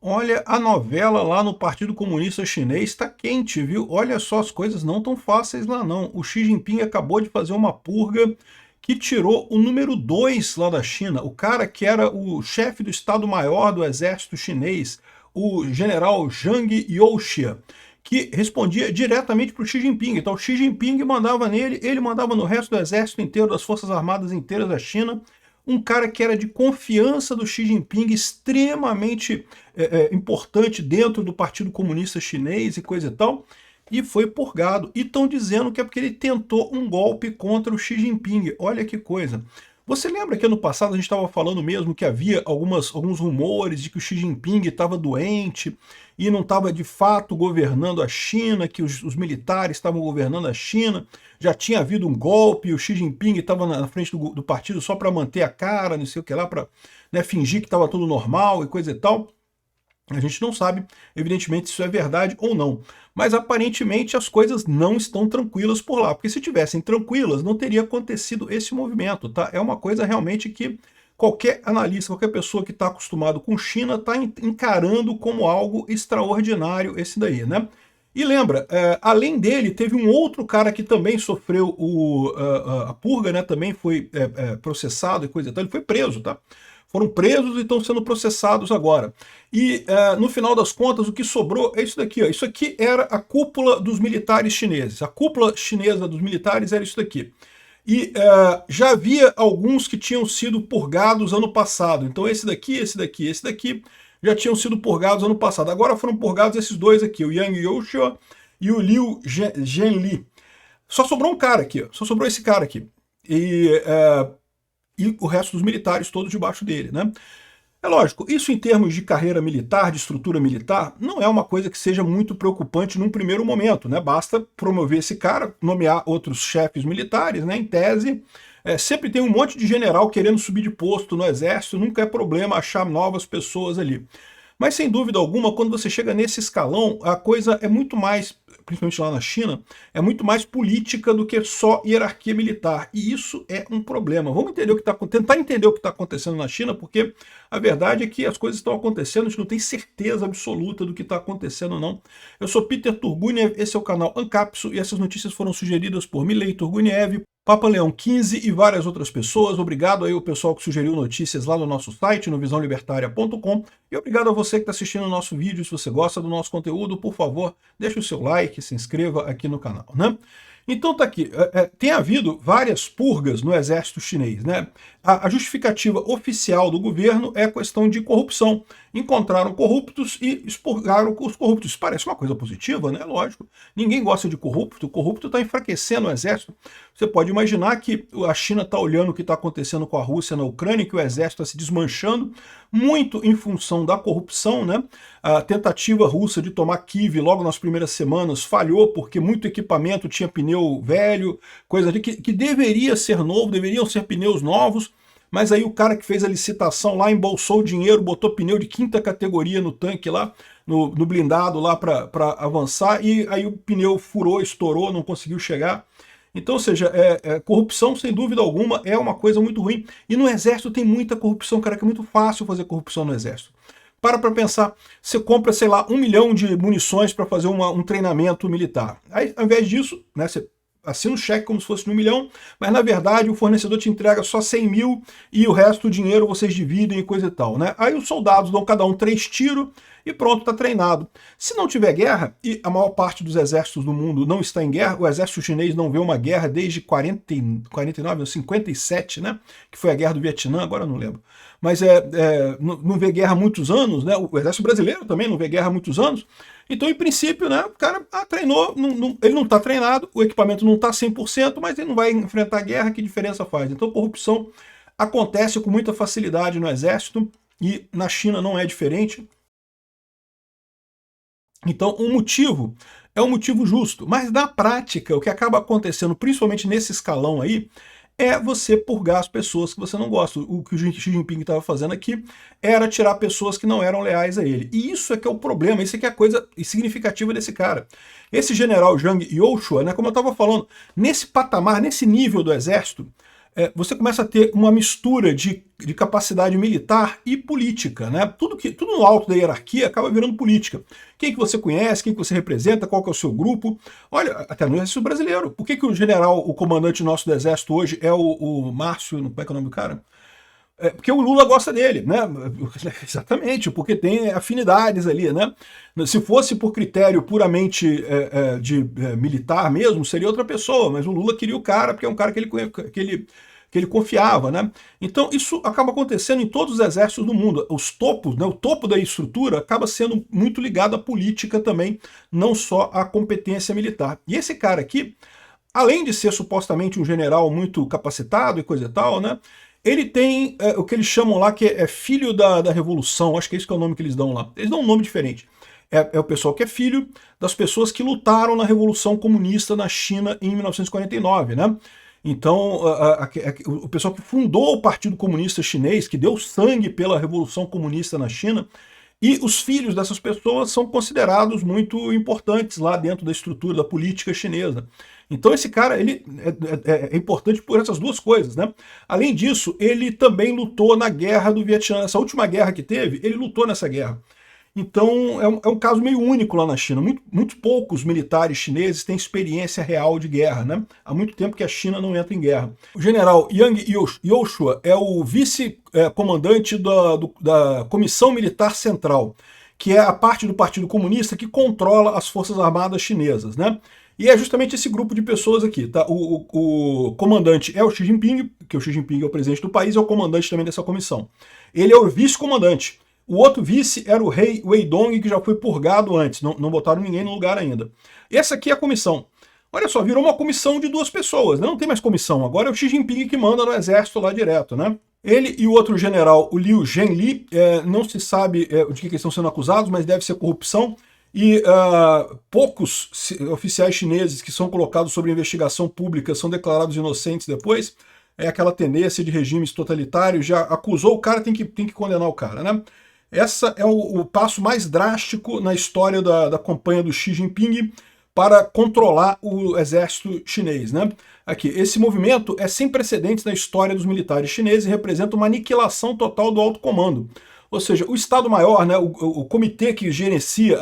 olha a novela lá no Partido Comunista Chinês, está quente, viu? Olha só, as coisas não tão fáceis lá não. O Xi Jinping acabou de fazer uma purga que tirou o número 2 lá da China, o cara que era o chefe do Estado-Maior do exército chinês, o general Zhang Youxia, que respondia diretamente para o Xi Jinping. Então o Xi Jinping mandava nele, ele mandava no resto do exército inteiro, das forças armadas inteiras da China, um cara que era de confiança do Xi Jinping, extremamente importante dentro do Partido Comunista Chinês e coisa e tal, e foi purgado. E estão dizendo que é porque ele tentou um golpe contra o Xi Jinping. Olha que coisa. Você lembra que ano passado a gente estava falando mesmo que havia alguns rumores de que o Xi Jinping estava doente e não estava de fato governando a China, que os militares estavam governando a China, já tinha havido um golpe, o Xi Jinping estava na frente do partido só para manter a cara, não sei o que lá, para fingir que estava tudo normal e coisa e tal. A gente não sabe, evidentemente, se isso é verdade ou não. Mas aparentemente as coisas não estão tranquilas por lá, porque se tivessem tranquilas, não teria acontecido esse movimento, tá? É uma coisa realmente que qualquer analista, qualquer pessoa que está acostumado com China está encarando como algo extraordinário esse daí, né? E lembra, além dele, teve um outro cara que também sofreu a purga, né? Também foi processado e coisa e tal, ele foi preso, tá? Foram presos e estão sendo processados agora. E, no final das contas, o que sobrou é isso daqui. Ó. Isso aqui era a cúpula dos militares chineses. A cúpula chinesa dos militares era isso daqui. E já havia alguns que tinham sido purgados ano passado. Então esse daqui já tinham sido purgados ano passado. Agora foram purgados esses dois aqui, o Yang Youxia e o Liu Zhenli. Só sobrou um cara aqui, ó. Só sobrou esse cara aqui. E o resto dos militares todos debaixo dele, né? É lógico, isso em termos de carreira militar, de estrutura militar, não é uma coisa que seja muito preocupante num primeiro momento, né? Basta promover esse cara, nomear outros chefes militares, né? Em tese, sempre tem um monte de general querendo subir de posto no exército, nunca é problema achar novas pessoas ali. Mas sem dúvida alguma, quando você chega nesse escalão, a coisa é muito mais, principalmente lá na China, é muito mais política do que só hierarquia militar. E isso é um problema. Vamos entender o que tentar entender o que está acontecendo na China, porque a verdade é que as coisas estão acontecendo, a gente não tem certeza absoluta do que está acontecendo ou não. Eu sou Peter Turguniev, esse é o canal Ancapso, e essas notícias foram sugeridas por Milei Turguniev, Papa Leão 15 e várias outras pessoas. Obrigado aí ao pessoal que sugeriu notícias lá no nosso site, no visãolibertaria.com. E obrigado a você que está assistindo o nosso vídeo. Se você gosta do nosso conteúdo, por favor, deixe o seu like, se inscreva aqui no canal, né? Então tá aqui, tem havido várias purgas no exército chinês, né? A justificativa oficial do governo é a questão de corrupção. Encontraram corruptos e expurgaram os corruptos. Isso parece uma coisa positiva, né? Lógico. Ninguém gosta de corrupto. O corrupto está enfraquecendo o exército. Você pode imaginar que a China está olhando o que está acontecendo com a Rússia na Ucrânia, que o exército está se desmanchando, muito em função da corrupção, né? A tentativa russa de tomar Kiev logo nas primeiras semanas falhou, porque muito equipamento tinha pneu velho, coisa que deveria ser novo, deveriam ser pneus novos, mas aí o cara que fez a licitação lá embolsou o dinheiro, botou pneu de quinta categoria no tanque lá, no blindado lá para avançar, e aí o pneu furou, estourou, não conseguiu chegar. Então, ou seja, corrupção, sem dúvida alguma, é uma coisa muito ruim. E no exército tem muita corrupção, cara, que é muito fácil fazer corrupção no exército. Para pensar, você compra, sei lá, 1 milhão de munições para fazer um treinamento militar. Aí, ao invés disso, né, você assina o cheque como se fosse de 1 milhão, mas na verdade o fornecedor te entrega só 100 mil e o resto do dinheiro vocês dividem e coisa e tal, né? Aí os soldados dão cada um 3 tiros e pronto, está treinado. Se não tiver guerra, e a maior parte dos exércitos do mundo não está em guerra, o exército chinês não vê uma guerra desde 49, 57, né? Que foi a guerra do Vietnã, agora eu não lembro. Mas não vê guerra há muitos anos, né? O exército brasileiro também não vê guerra há muitos anos. Então, em princípio, né, o cara treinou, ele não está treinado, o equipamento não está 100%, mas ele não vai enfrentar guerra, que diferença faz? Então, corrupção acontece com muita facilidade no exército, e na China não é diferente. Então, o motivo é um motivo justo, mas na prática, o que acaba acontecendo, principalmente nesse escalão aí, é você purgar as pessoas que você não gosta. O que o Xi Jinping estava fazendo aqui era tirar pessoas que não eram leais a ele. E isso é que é o problema, isso é que é a coisa significativa desse cara. Esse general Zhang Youxia, né, como eu estava falando, nesse patamar, nesse nível do exército, você começa a ter uma mistura de capacidade militar e política, né? Tudo no alto da hierarquia acaba virando política. Quem que você conhece, quem que você representa, qual que é o seu grupo. Olha, até no exército brasileiro. Por que o general, o comandante nosso do exército hoje é o Márcio, como é que é o nome do cara? Porque o Lula gosta dele, né? Exatamente, porque tem afinidades ali, né? Se fosse por critério puramente militar mesmo, seria outra pessoa, mas o Lula queria o cara porque é um cara que ele confiava, né? Então isso acaba acontecendo em todos os exércitos do mundo. Os topos, né, o topo da estrutura acaba sendo muito ligado à política também, não só à competência militar. E esse cara aqui, além de ser supostamente um general muito capacitado e coisa e tal, né? Ele tem o que eles chamam lá que é filho da Revolução, acho que é isso que é o nome que eles dão lá. Eles dão um nome diferente. É o pessoal que é filho das pessoas que lutaram na Revolução Comunista na China em 1949, né? Então, o pessoal que fundou o Partido Comunista Chinês, que deu sangue pela Revolução Comunista na China, e os filhos dessas pessoas são considerados muito importantes lá dentro da estrutura da política chinesa. Então esse cara ele é importante por essas duas coisas, né? Além disso, ele também lutou na guerra do Vietnã. Essa última guerra que teve, ele lutou nessa guerra. Então é um caso meio único lá na China. Muito poucos militares chineses têm experiência real de guerra, né? Há muito tempo que a China não entra em guerra. O general Yang Youshua é o vice-comandante da Comissão Militar Central, que é a parte do Partido Comunista que controla as Forças Armadas chinesas, né? E é justamente esse grupo de pessoas aqui, tá? O comandante é o Xi Jinping, que o Xi Jinping é o presidente do país, é o comandante também dessa comissão. Ele é o vice-comandante. O outro vice era o rei Weidong, que já foi purgado antes, não botaram ninguém no lugar ainda. Essa aqui é a comissão. Olha só, virou uma comissão de duas pessoas, né? Não tem mais comissão, agora é o Xi Jinping que manda no exército lá direto, né? Ele e o outro general, o Liu Zhenli, não se sabe de que eles estão sendo acusados, mas deve ser corrupção. E poucos oficiais chineses que são colocados sob investigação pública são declarados inocentes depois. É aquela tendência de regimes totalitários, já acusou o cara, tem que condenar o cara, né? Esse é o passo mais drástico na história da campanha do Xi Jinping para controlar o exército chinês, né? Aqui, esse movimento é sem precedentes na história dos militares chineses e representa uma aniquilação total do alto comando. Ou seja, o Estado-Maior, né, o comitê que gerencia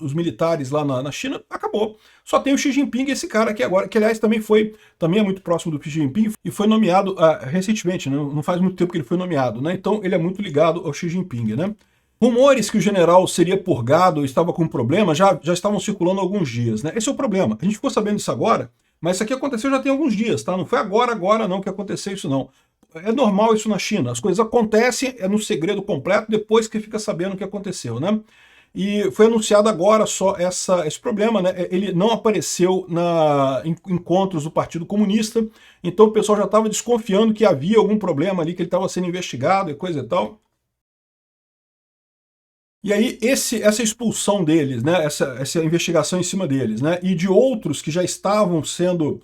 os militares lá na China, acabou. Só tem o Xi Jinping, esse cara aqui agora, que aliás também é muito próximo do Xi Jinping e foi nomeado recentemente, né, não faz muito tempo que ele foi nomeado, né, então ele é muito ligado ao Xi Jinping, né. Rumores que o general seria purgado, estava com problema, já estavam circulando há alguns dias, né. Esse é o problema. A gente ficou sabendo disso agora, mas isso aqui aconteceu já tem alguns dias, tá? Não foi agora não que aconteceu isso não. É normal isso na China, as coisas acontecem, é no segredo completo, depois que fica sabendo o que aconteceu, né? E foi anunciado agora só esse problema, né? Ele não apareceu em encontros do Partido Comunista, então o pessoal já estava desconfiando que havia algum problema ali, que ele estava sendo investigado e coisa e tal. E aí, essa expulsão deles, né? Essa investigação em cima deles, né? E de outros que já estavam sendo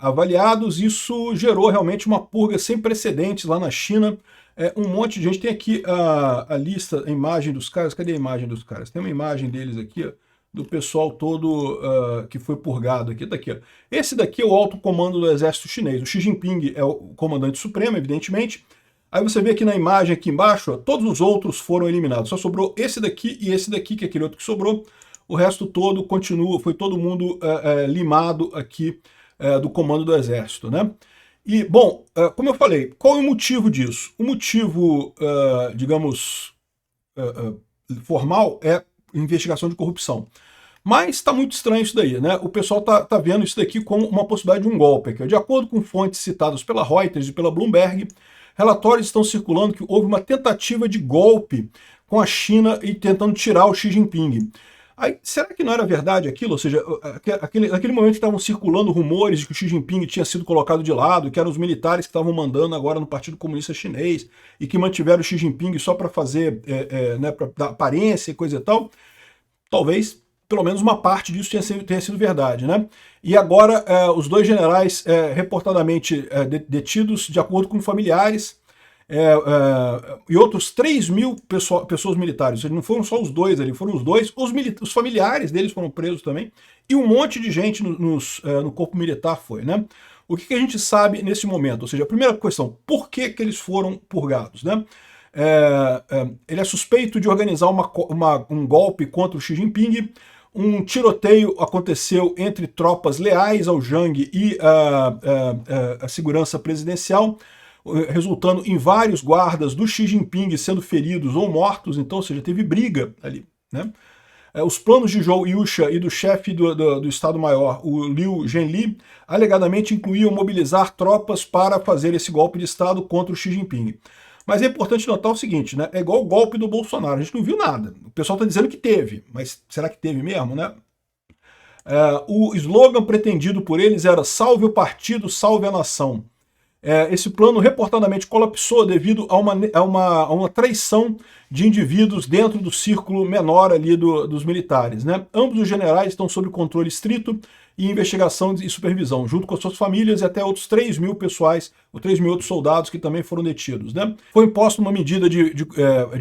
avaliados, isso gerou realmente uma purga sem precedentes lá na China. Um monte de gente. Tem aqui a lista, a imagem dos caras. Cadê a imagem dos caras? Tem uma imagem deles aqui, ó, do pessoal todo que foi purgado aqui. Tá aqui, ó. Esse daqui é o alto comando do exército chinês. O Xi Jinping é o comandante supremo, evidentemente. Aí você vê aqui na imagem aqui embaixo, ó, todos os outros foram eliminados. Só sobrou esse daqui e esse daqui, que é aquele outro que sobrou. O resto todo continua, foi todo mundo limado aqui do comando do exército, né? E, bom, como eu falei, qual é o motivo disso? O motivo, digamos, formal é investigação de corrupção. Mas está muito estranho isso daí, né? O pessoal tá vendo isso daqui como uma possibilidade de um golpe. Aqui. De acordo com fontes citadas pela Reuters e pela Bloomberg, relatórios estão circulando que houve uma tentativa de golpe com a China e tentando tirar o Xi Jinping. Aí, será que não era verdade aquilo? Ou seja, naquele momento estavam circulando rumores de que o Xi Jinping tinha sido colocado de lado, que eram os militares que estavam mandando agora no Partido Comunista Chinês e que mantiveram o Xi Jinping só para fazer, né, para dar aparência e coisa e tal. Talvez, pelo menos uma parte disso tenha sido verdade, né? E agora os dois generais reportadamente detidos de acordo com familiares, e outros 3 mil pessoas militares. Ou seja, não foram só os dois ali, foram os dois, os familiares deles foram presos também, e um monte de gente no corpo militar foi, né? O que a gente sabe nesse momento? Ou seja, a primeira questão, por que eles foram purgados, né? Ele é suspeito de organizar um golpe contra o Xi Jinping. Um tiroteio aconteceu entre tropas leais ao Jiang e a segurança presidencial, resultando em vários guardas do Xi Jinping sendo feridos ou mortos. Então, ou seja, teve briga ali, né? Os planos de Zhou Yusha e do chefe do Estado-Maior, o Liu Zhenli, alegadamente incluíam mobilizar tropas para fazer esse golpe de Estado contra o Xi Jinping. Mas é importante notar o seguinte, né? É igual o golpe do Bolsonaro, a gente não viu nada. O pessoal está dizendo que teve, mas será que teve mesmo, né? O slogan pretendido por eles era "Salve o partido, salve a nação". Esse plano reportadamente colapsou devido a uma traição de indivíduos dentro do círculo menor ali dos militares, né? Ambos os generais estão sob controle estrito e investigação e supervisão, junto com as suas famílias e até outros 3 mil pessoais, ou 3 mil outros soldados que também foram detidos, né? Foi imposta uma medida de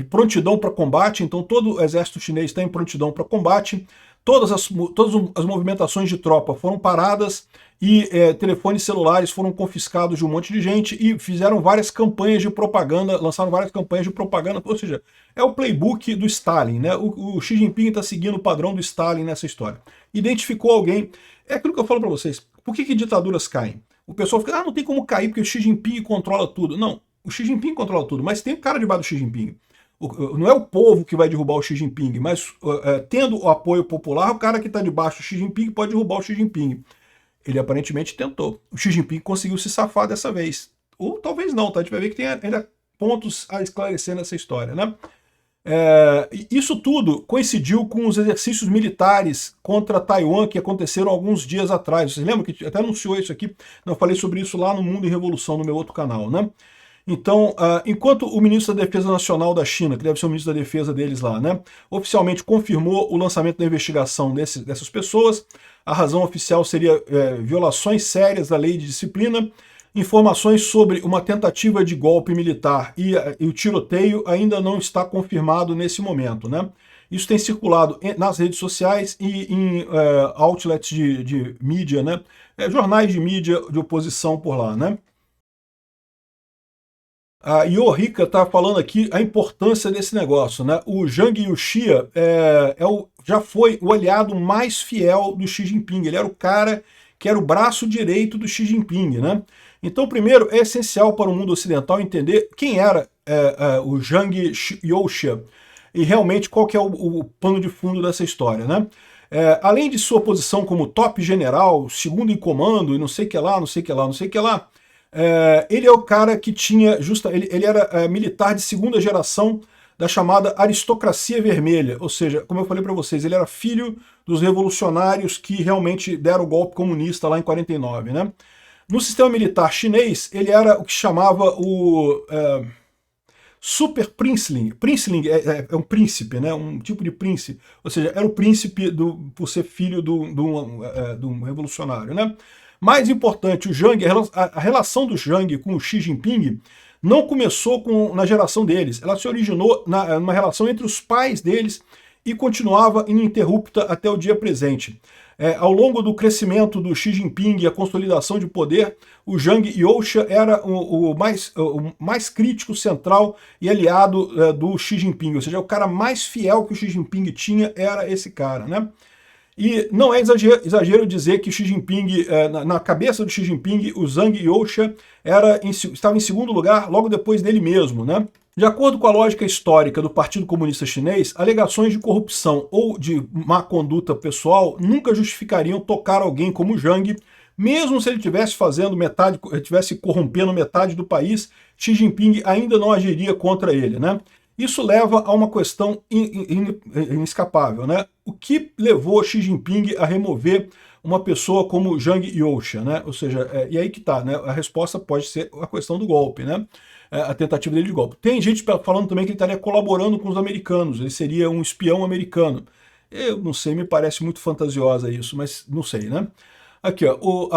prontidão para combate, então todo o exército chinês está em prontidão para combate. Todas as movimentações de tropa foram paradas e telefones celulares foram confiscados de um monte de gente e fizeram várias campanhas de propaganda, lançaram várias campanhas de propaganda, ou seja, é o playbook do Stalin, né? O Xi Jinping está seguindo o padrão do Stalin nessa história. Identificou alguém, é aquilo que eu falo para vocês, por que ditaduras caem? O pessoal fica, não tem como cair porque o Xi Jinping controla tudo. Não, o Xi Jinping controla tudo, mas tem um cara debaixo do Xi Jinping. Não é o povo que vai derrubar o Xi Jinping, mas tendo o apoio popular, o cara que está debaixo do Xi Jinping pode derrubar o Xi Jinping. Ele aparentemente tentou. O Xi Jinping conseguiu se safar dessa vez. Ou talvez não, tá? A gente vai ver que tem ainda pontos a esclarecer nessa história, né? Isso tudo coincidiu com os exercícios militares contra Taiwan que aconteceram alguns dias atrás. Vocês lembram que até anunciou isso aqui? Eu falei sobre isso lá no Mundo em Revolução, no meu outro canal, né? Então, enquanto o ministro da Defesa Nacional da China, que deve ser o ministro da Defesa deles lá, né, oficialmente confirmou o lançamento da investigação dessas pessoas, a razão oficial seria violações sérias da lei de disciplina. Informações sobre uma tentativa de golpe militar e o tiroteio ainda não está confirmado nesse momento, né? Isso tem circulado nas redes sociais e em outlets de mídia, né? Jornais de mídia de oposição por lá, né? A Yorika está falando aqui a importância desse negócio, né? O Zhang Yuxia já foi o aliado mais fiel do Xi Jinping. Ele era o cara que era o braço direito do Xi Jinping, né? Então, primeiro, é essencial para o mundo ocidental entender quem era o Zhang Yuxia e realmente qual que é o pano de fundo dessa história, né? Além de sua posição como top general, segundo em comando e não sei o que lá, não sei o que lá, não sei o que lá, ele é o cara que tinha, ele era militar de segunda geração da chamada aristocracia vermelha, ou seja, como eu falei para vocês, ele era filho dos revolucionários que realmente deram o golpe comunista lá em 49, né? No sistema militar chinês, ele era o que chamava o Super Princeling. Princeling é um príncipe, né? Um tipo de príncipe, ou seja, era o príncipe por ser filho de um revolucionário, né? Mais importante, o Zhang, a relação do Zhang com o Xi Jinping não começou na geração deles. Ela se originou numa relação entre os pais deles e continuava ininterrupta até o dia presente. Ao longo do crescimento do Xi Jinping e a consolidação de poder, o Zhang Youxia era o mais crítico, central e aliado do Xi Jinping. Ou seja, o cara mais fiel que o Xi Jinping tinha era esse cara, né? E não é exagero dizer que Xi Jinping, na cabeça do Xi Jinping, o Zhang Youxia estava em segundo lugar logo depois dele mesmo, né? De acordo com a lógica histórica do Partido Comunista Chinês, alegações de corrupção ou de má conduta pessoal nunca justificariam tocar alguém como Zhang, mesmo se ele estivesse corrompendo metade do país, Xi Jinping ainda não agiria contra ele, né? Isso leva a uma questão inescapável, né? O que levou Xi Jinping a remover uma pessoa como Zhang Youxia, né? Ou seja, e aí que tá, né? A resposta pode ser a questão do golpe, né? A tentativa dele de golpe. Tem gente falando também que ele estaria colaborando com os americanos, ele seria um espião americano. Eu não sei, me parece muito fantasiosa isso, mas não sei, né? Aqui, ó,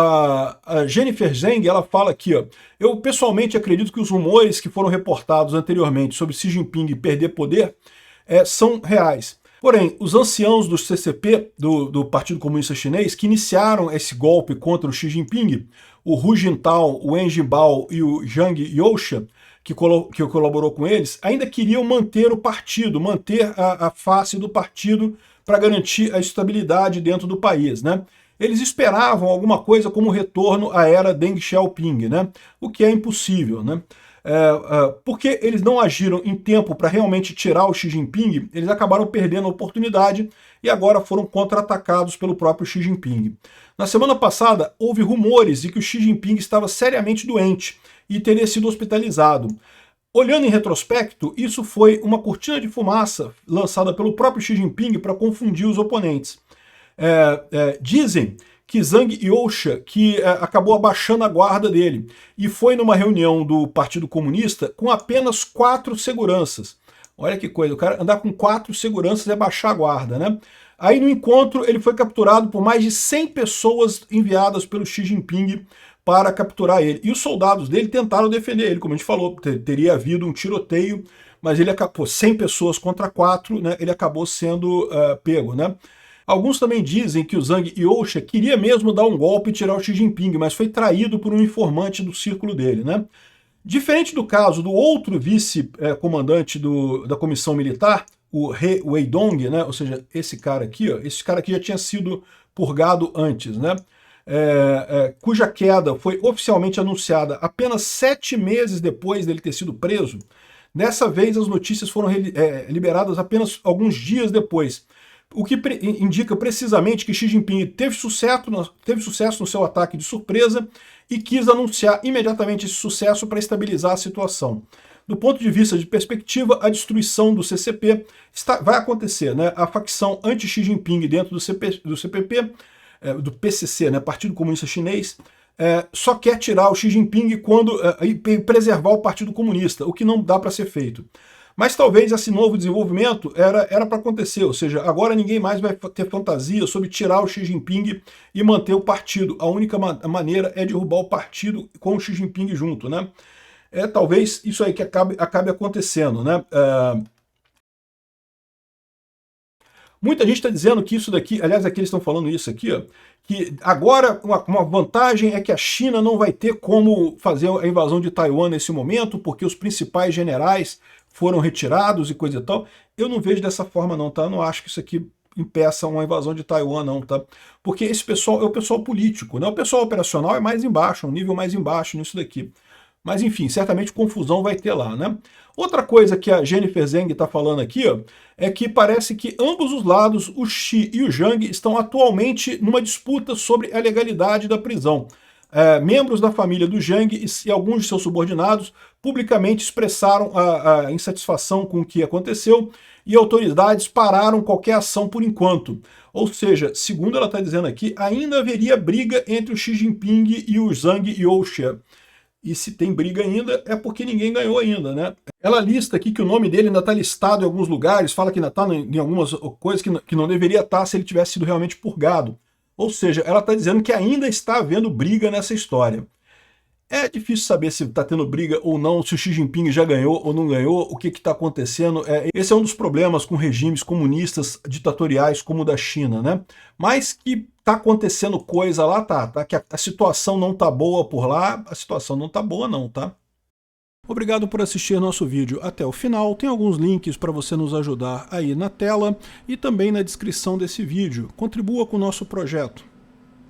a Jennifer Zeng, ela fala aqui, ó, eu pessoalmente acredito que os rumores que foram reportados anteriormente sobre Xi Jinping perder poder são reais. Porém, os anciãos do CCP, do Partido Comunista Chinês, que iniciaram esse golpe contra o Xi Jinping, o Hu Jintao, o Wen Jiabao e o Zhang Youxia, que colaborou com eles, ainda queriam manter o partido, manter a face do partido para garantir a estabilidade dentro do país, né? Eles esperavam alguma coisa como o retorno à era Deng Xiaoping, né? O que é impossível, né? Porque eles não agiram em tempo para realmente tirar o Xi Jinping, eles acabaram perdendo a oportunidade e agora foram contra-atacados pelo próprio Xi Jinping. Na semana passada, houve rumores de que o Xi Jinping estava seriamente doente e teria sido hospitalizado. Olhando em retrospecto, isso foi uma cortina de fumaça lançada pelo próprio Xi Jinping para confundir os oponentes. Dizem que Zhang Youxia, que acabou abaixando a guarda dele, e foi numa reunião do Partido Comunista com apenas 4 seguranças. Olha que coisa, o cara andar com 4 seguranças e abaixar a guarda, né? Aí no encontro ele foi capturado por mais de 100 pessoas enviadas pelo Xi Jinping para capturar ele. E os soldados dele tentaram defender ele, como a gente falou, teria havido um tiroteio, mas ele acabou, 100 pessoas contra 4, né? Ele acabou sendo pego, né? Alguns também dizem que o Zhang Youxia queria mesmo dar um golpe e tirar o Xi Jinping, mas foi traído por um informante do círculo dele, né? Diferente do caso do outro vice-comandante da comissão militar, o He Weidong, né? Ou seja, esse cara aqui já tinha sido purgado antes, né? Cuja queda foi oficialmente anunciada apenas 7 meses depois dele ter sido preso. Dessa vez as notícias foram liberadas apenas alguns dias depois. O que indica precisamente que Xi Jinping teve sucesso no seu ataque de surpresa e quis anunciar imediatamente esse sucesso para estabilizar a situação. Do ponto de vista de perspectiva, a destruição do CCP vai acontecer, né? A facção anti-Xi Jinping dentro do CPP, do PCC, né? Partido Comunista Chinês, só quer tirar o Xi Jinping e preservar o Partido Comunista, o que não dá para ser feito. Mas talvez esse novo desenvolvimento era para acontecer, ou seja, agora ninguém mais vai ter fantasia sobre tirar o Xi Jinping e manter o partido. A única maneira é derrubar o partido com o Xi Jinping junto, né? Talvez isso aí que acabe acontecendo, né? Muita gente está dizendo que isso daqui, aliás, aqui eles estão falando isso aqui, ó, que agora uma vantagem é que a China não vai ter como fazer a invasão de Taiwan nesse momento, porque os principais generais foram retirados e coisa e tal. Eu não vejo dessa forma não, tá? Eu não acho que isso aqui impeça uma invasão de Taiwan não, tá? Porque esse pessoal é o pessoal político, né? O pessoal operacional é mais embaixo, um nível mais embaixo nisso daqui. Mas enfim, certamente confusão vai ter lá, né? Outra coisa que a Jennifer Zeng está falando aqui, ó, é que parece que ambos os lados, o Xi e o Zhang, estão atualmente numa disputa sobre a legalidade da prisão. Membros da família do Zhang e alguns de seus subordinados publicamente expressaram a insatisfação com o que aconteceu e autoridades pararam qualquer ação por enquanto. Ou seja, segundo ela está dizendo aqui, ainda haveria briga entre o Xi Jinping e o Zhang Youxia. E se tem briga ainda, é porque ninguém ganhou ainda, né? Ela lista aqui que o nome dele ainda está listado em alguns lugares, fala que ainda está em algumas coisas que não deveria estar se ele tivesse sido realmente purgado. Ou seja, ela está dizendo que ainda está havendo briga nessa história. É difícil saber se está tendo briga ou não, se o Xi Jinping já ganhou ou não ganhou, o que está acontecendo. Esse é um dos problemas com regimes comunistas ditatoriais como o da China, né? Mas que está acontecendo coisa lá, tá? Que a situação não está boa por lá, a situação não está boa não, tá? Obrigado por assistir nosso vídeo até o final. Tem alguns links para você nos ajudar aí na tela e também na descrição desse vídeo. Contribua com o nosso projeto.